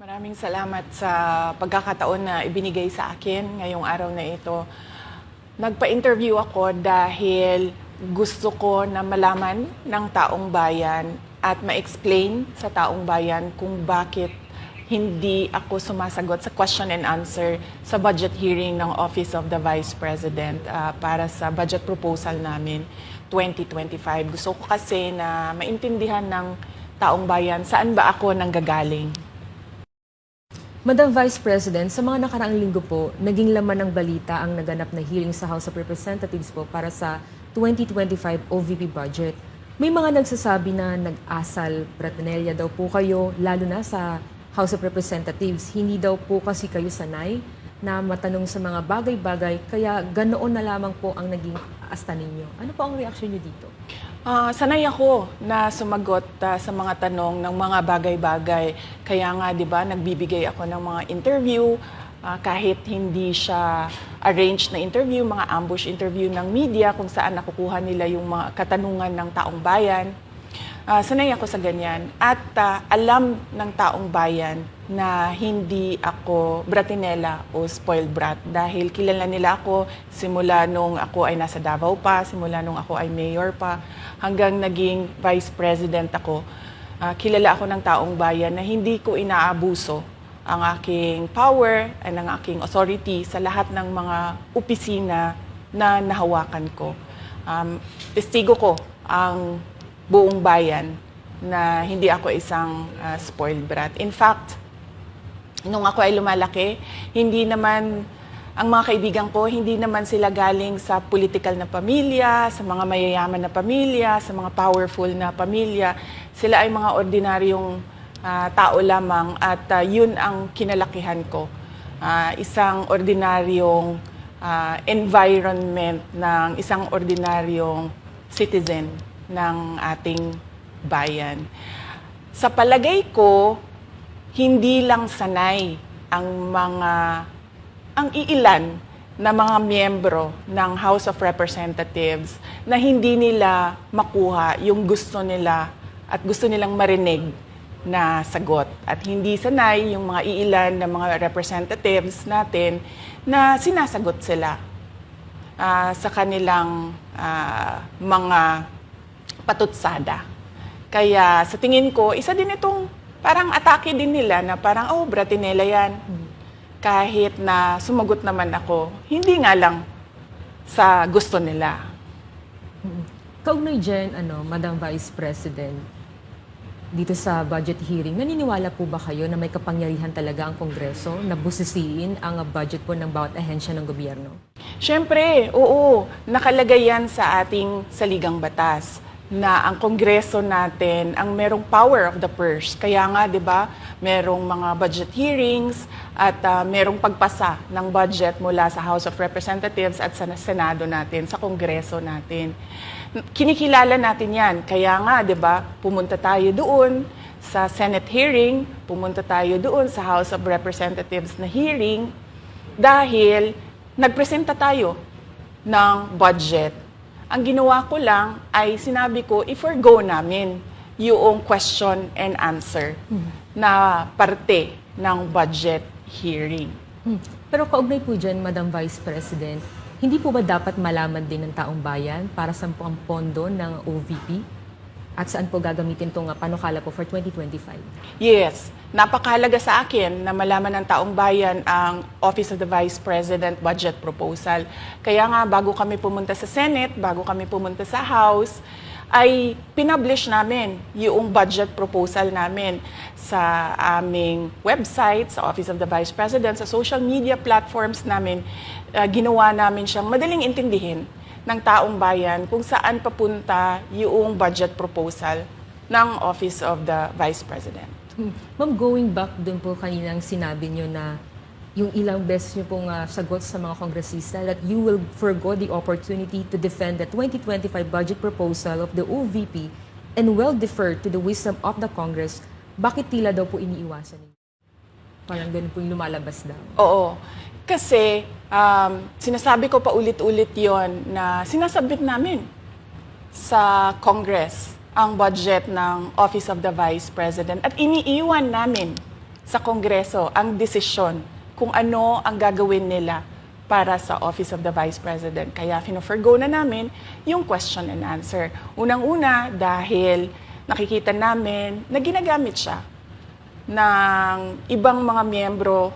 Maraming salamat sa pagkakataon na ibinigay sa akin ngayong araw na ito. Nagpa-interview ako dahil gusto ko na malaman ng taong bayan at ma-explain sa taong bayan kung bakit hindi ako sumasagot sa question and answer sa budget hearing ng Office of the Vice President para sa budget proposal namin 2025. Gusto ko kasi na maintindihan ng taong bayan saan ba ako nanggagaling. Madam Vice President, sa mga nakaraang linggo po, naging laman ng balita ang naganap na hearing sa House of Representatives po para sa 2025 OVP budget. May mga nagsasabi na nag-asal Bratanella daw po kayo, lalo na sa House of Representatives. Hindi daw po kasi kayo sanay na matanong sa mga bagay-bagay, kaya ganoon na lamang po ang naging asta ninyo. Ano po ang reaksyon niyo dito? Sanay ako na sumagot sa mga tanong ng mga bagay-bagay. Kaya nga, di ba, nagbibigay ako ng mga interview, kahit hindi siya arranged na interview, mga ambush interview ng media kung saan nakukuha nila yung mga katanungan ng taong bayan. Sanay ako sa ganyan. At alam ng taong bayan na hindi ako Bratinella o spoiled brat dahil kilala nila ako simula nung ako ay nasa Davao pa, simula nung ako ay mayor pa, hanggang naging vice president ako. Kilala ako ng taong bayan na hindi ko inaabuso ang aking power at ang aking authority sa lahat ng mga opisina na nahawakan ko. Testigo ko ang buong bayan na hindi ako isang spoiled brat. In fact, nung ako ay lumalaki, hindi naman, ang mga kaibigan ko, hindi naman sila galing sa political na pamilya, sa mga mayayaman na pamilya, sa mga powerful na pamilya. Sila ay mga ordinaryong tao lamang at yun ang kinalakihan ko. Isang ordinaryong environment ng isang ordinaryong citizen ng ating bayan. Sa palagay ko, hindi lang sanay ang iilan na mga miyembro ng House of Representatives na hindi nila makuha yung gusto nila at gusto nilang marinig na sagot. At hindi sanay yung mga iilan na mga representatives natin na sinasagot sila sa kanilang mga patutsada. Kaya sa tingin ko, isa din itong parang atake din nila na parang, oh, Bratinella yan. Kahit na sumagot naman ako, hindi nga lang sa gusto nila. Kaugnay dyan, Madam Vice President, dito sa budget hearing, naniniwala po ba kayo na may kapangyarihan talaga ang Kongreso na busisiin ang budget po ng bawat ahensya ng gobyerno? Siyempre, oo, nakalagay yan sa ating saligang batas na ang Kongreso natin ang merong power of the purse. Kaya nga, 'di ba, merong mga budget hearings at merong pagpasa ng budget mula sa House of Representatives at sa Senado natin, sa Kongreso natin. Kinikilala natin 'yan. Kaya nga, 'di ba, pumunta tayo doon sa Senate hearing, pumunta tayo doon sa House of Representatives na hearing dahil nagpresenta tayo ng budget. Ang ginawa ko lang ay sinabi ko, i-forgo namin yung question and answer na parte ng budget hearing. Pero kaugnay po dyan, Madam Vice President, hindi po ba dapat malaman din ng taong bayan para sa ang pondo ng OVP? At saan po gagamitin itong panukala po for 2025? Yes, napakahalaga sa akin na malaman ng taong bayan ang Office of the Vice President budget proposal. Kaya nga, bago kami pumunta sa Senate, bago kami pumunta sa House, ay pinublish namin yung budget proposal namin sa aming website, sa Office of the Vice President, sa social media platforms namin. Ginawa namin siyang madaling intindihin ng taong bayan kung saan papunta yung budget proposal ng Office of the Vice President. Ma'am, going back dun po kaninang sinabi nyo na yung ilang beses nyo pong sagot sa mga kongresista that you will forgo the opportunity to defend the 2025 budget proposal of the OVP and will defer to the wisdom of the Congress, bakit tila daw po iniiwasan ninyo? Parang ganun po yung lumalabas daw. Oo. Kasi sinasabi ko pa ulit-ulit yon na sinasubmit namin sa Congress ang budget ng Office of the Vice President at iniiwan namin sa Kongreso ang desisyon kung ano ang gagawin nila para sa Office of the Vice President. Kaya fino-forgo na namin yung question and answer. Unang-una dahil nakikita namin na ginagamit siya ng ibang mga miyembro,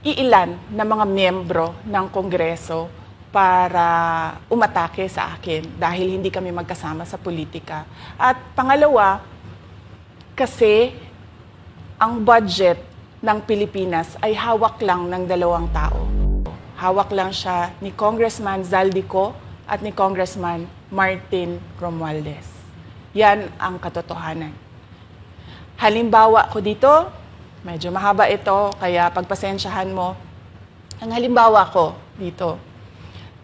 iilan na mga miyembro ng Kongreso para umatake sa akin dahil hindi kami magkasama sa politika. At pangalawa, kasi ang budget ng Pilipinas ay hawak lang ng dalawang tao. Hawak lang siya ni Congressman Zaldico at ni Congressman Martin Romualdez. Yan ang katotohanan. Halimbawa ko dito, medyo mahaba ito, kaya pagpasensyahan mo. Ang halimbawa ko dito,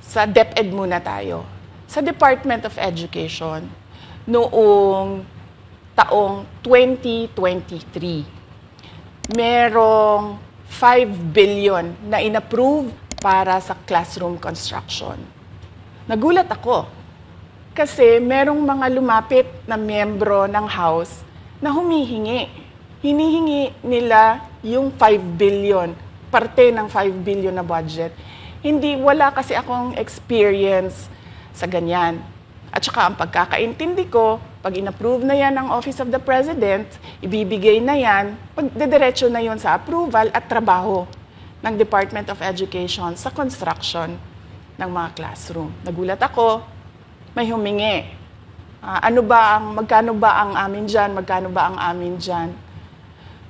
sa DepEd muna tayo. Sa Department of Education, noong taong 2023, merong 5 billion na inapprove para sa classroom construction. Nagulat ako kasi merong mga lumapit na miyembro ng House na humihingi. Hinihingi nila yung 5 billion, parte ng 5 billion na budget. Wala kasi akong experience sa ganyan. At saka ang pagkakaintindi ko, pag inapprove na yan ng Office of the President, ibibigay na yan, pagdediretso na yon sa approval at trabaho ng Department of Education sa construction ng mga classroom. Nagulat ako, may humingi. Magkano ba ang amin dyan? Magkano ba ang amin dyan?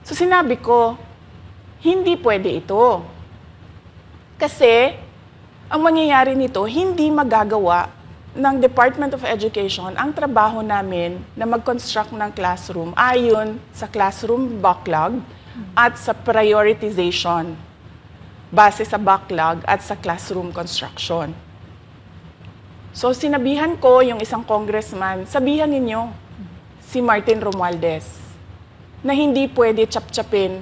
So sinabi ko, hindi pwede ito. Kasi ang mangyayari nito, hindi magagawa ng Department of Education ang trabaho namin na mag-construct ng classroom ayon sa classroom backlog at sa prioritization base sa backlog at sa classroom construction. So sinabihan ko yung isang congressman, sabihan ninyo si Martin Romualdez na hindi pwede chap-chapin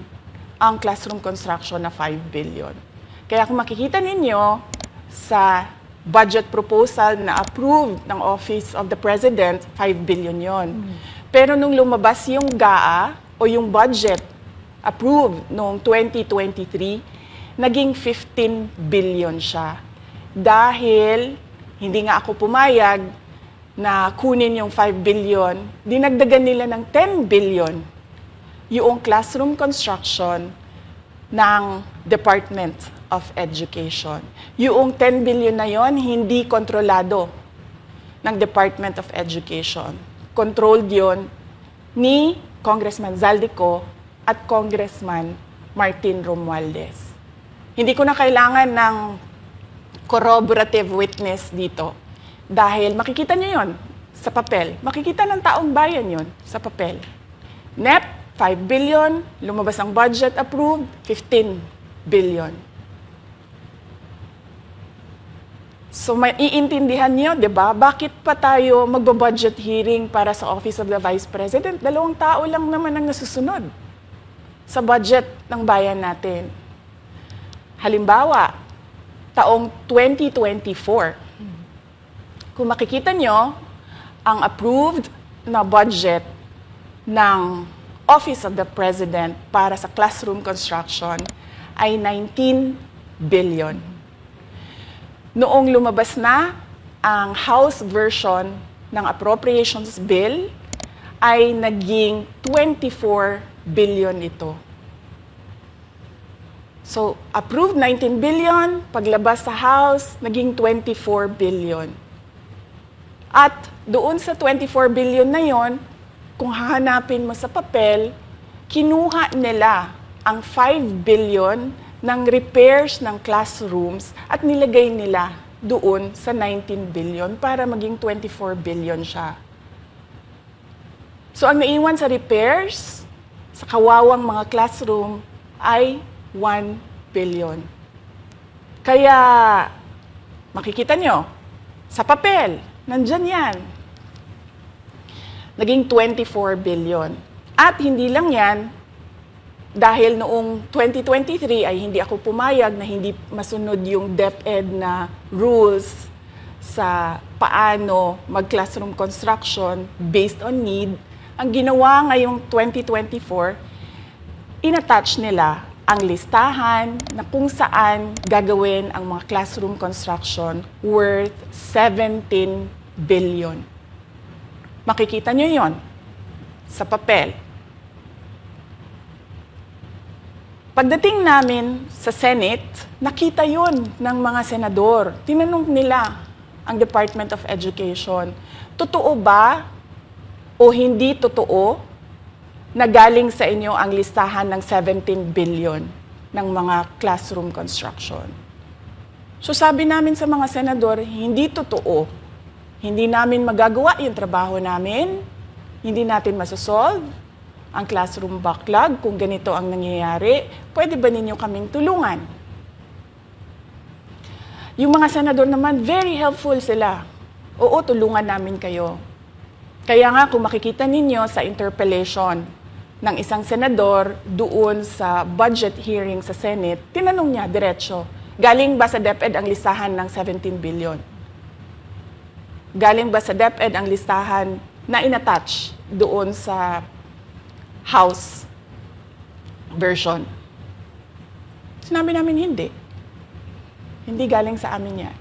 ang classroom construction na 5 billion. Kaya kung makikita ninyo sa budget proposal na approved ng Office of the President, 5 billion yon. Pero nung lumabas yung GAA o yung budget approved noong 2023, naging 15 billion siya. Dahil hindi nga ako pumayag na kunin yung 5 billion, dinagdagan nila ng 10 billion yung classroom construction ng Department of Education. Yung 10 billion na yon hindi kontrolado ng Department of Education. Controlled yon ni Congressman Zaldico at Congressman Martin Romualdez. Hindi ko na kailangan ng corroborative witness dito dahil makikita nyo yon sa papel. Makikita ng taong bayan yon sa papel. NEP, 5 billion, lumabas ang budget approved, 15 billion. So maiintindihan niyo, 'di ba? Bakit pa tayo magbo-budget hearing para sa Office of the Vice President? 2 tao lang naman ang nasusunod sa budget ng bayan natin. Halimbawa, taong 2024. Kung makikita nyo, ang approved na budget ng Office of the President para sa classroom construction ay 19 billion. Noong lumabas na ang House version ng Appropriations Bill, ay naging 24 billion ito. So, approved 19 billion, paglabas sa House, naging 24 billion. At doon sa 24 billion na yon, kung hahanapin mo sa papel, kinuha nila ang 5 billion ng repairs ng classrooms at nilagay nila doon sa 19 billion para maging 24 billion siya. So, ang naiwan sa repairs, sa kawawang mga classroom, ay 1 billion. Kaya, makikita nyo, sa papel, nandyan yan. Naging 24 billion. At hindi lang yan, dahil noong 2023 ay hindi ako pumayag na hindi masunod yung DepEd na rules sa paano mag-classroom construction based on need. Ang ginawa ngayong 2024, inattach nila ang listahan na kung saan gagawin ang mga classroom construction worth 17 billion. Makikita nyo yon sa papel. Pagdating namin sa Senate, nakita yon ng mga senador. Tinanong nila ang Department of Education, totoo ba o hindi totoo na galing sa inyo ang listahan ng 17 billion ng mga classroom construction? So sabi namin sa mga senador, hindi totoo. Hindi namin magagawa yung trabaho namin. Hindi natin masosolve ang classroom backlog kung ganito ang nangyayari. Pwede ba ninyo kaming tulungan? Yung mga senador naman, very helpful sila. Oo, tulungan namin kayo. Kaya nga kung makikita ninyo sa interpellation ng isang senador doon sa budget hearing sa Senate, tinanong niya diretso, galing ba sa DepEd ang listahan ng 17 billion? Galing ba sa DepEd ang listahan na inattach doon sa House version? Sinabi namin hindi. Hindi galing sa amin yan.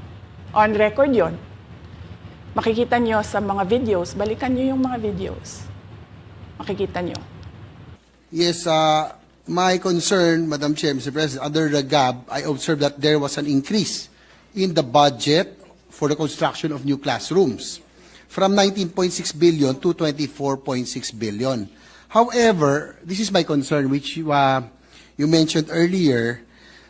On record yon. Makikita nyo sa mga videos, balikan nyo yung mga videos. Makikita nyo. Yes, my concern, Madam Chair, Mr. President, under the GAB, I observed that there was an increase in the budget for the construction of new classrooms from 19.6 billion to 24.6 billion. However, this is my concern, which you mentioned earlier,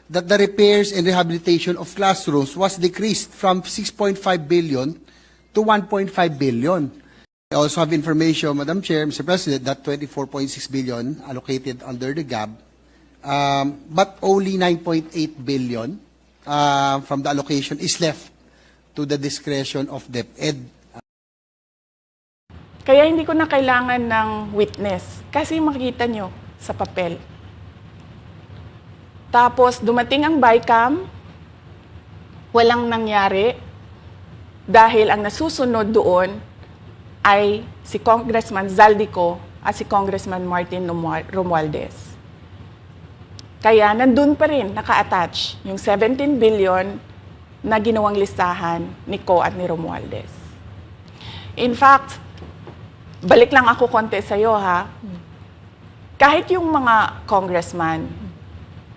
that the repairs and rehabilitation of classrooms was decreased from 6.5 billion to 1.5 billion. I also have information, Madam Chair, Mr. President, that 24.6 billion allocated under the GAB, but only 9.8 billion from the allocation is left to the discretion of DepEd. Kaya hindi ko na kailangan ng witness kasi makikita nyo sa papel. Tapos dumating ang BICAM, walang nangyari dahil ang nasusunod doon ay si Congressman Zaldico at si Congressman Martin Romualdez. Kaya nandun pa rin naka-attach yung 17 billion na ginawang listahan ni Co at ni Romualdez. In fact, balik lang ako konti sa'yo ha. Kahit yung mga congressman,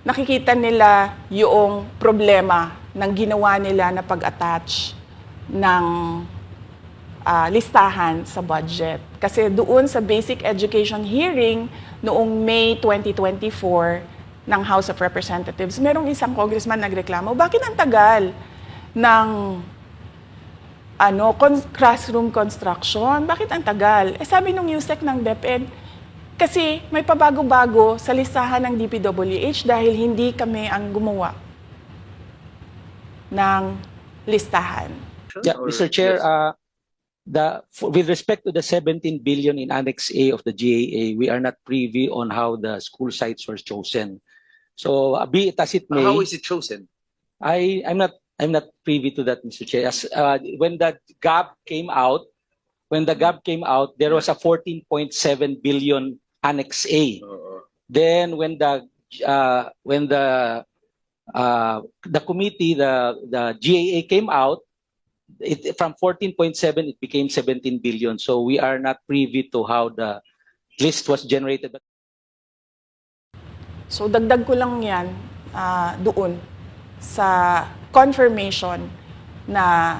nakikita nila yung problema ng ginawa nila na pag-attach ng listahan sa budget. Kasi doon sa basic education hearing noong May 2024 ng House of Representatives, merong isang congressman nagreklamo, bakit ang tagal ng classroom construction? Bakit ang tagal? Eh sabi nung USEC ng DepEd, kasi may pabago-bago sa listahan ng DPWH dahil hindi kami ang gumawa ng listahan. Yeah, Mr. Chair, with respect to the 17 billion in Annex A of the GAA, we are not privy on how the school sites were chosen. So, be it as it may, How is it chosen? I'm not privy to that, Mr. Chair. As, when the GAB came out, there was a 14.7 billion Annex A. Then when the committee, the GAA came out, from 14.7 it became 17 billion. So we are not privy to how the list was generated. So dagdag ko lang yan doon sa confirmation na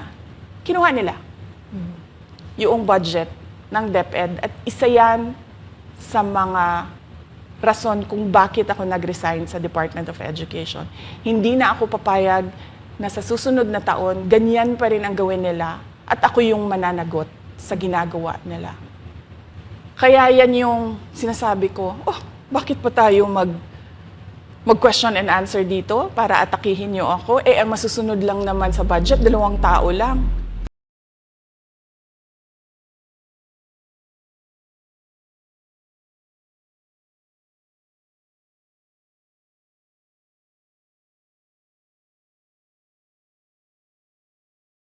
kinuha nila yung budget ng DepEd at isa yan sa mga rason kung bakit ako nag-resign sa Department of Education. Hindi na ako papayag na sa susunod na taon, ganyan pa rin ang gawin nila at ako yung mananagot sa ginagawa nila. Kaya yan yung sinasabi ko, bakit pa tayo mag-question and answer dito para atakihin niyo ako? Eh, ang masusunod lang naman sa budget, 2 tao lang.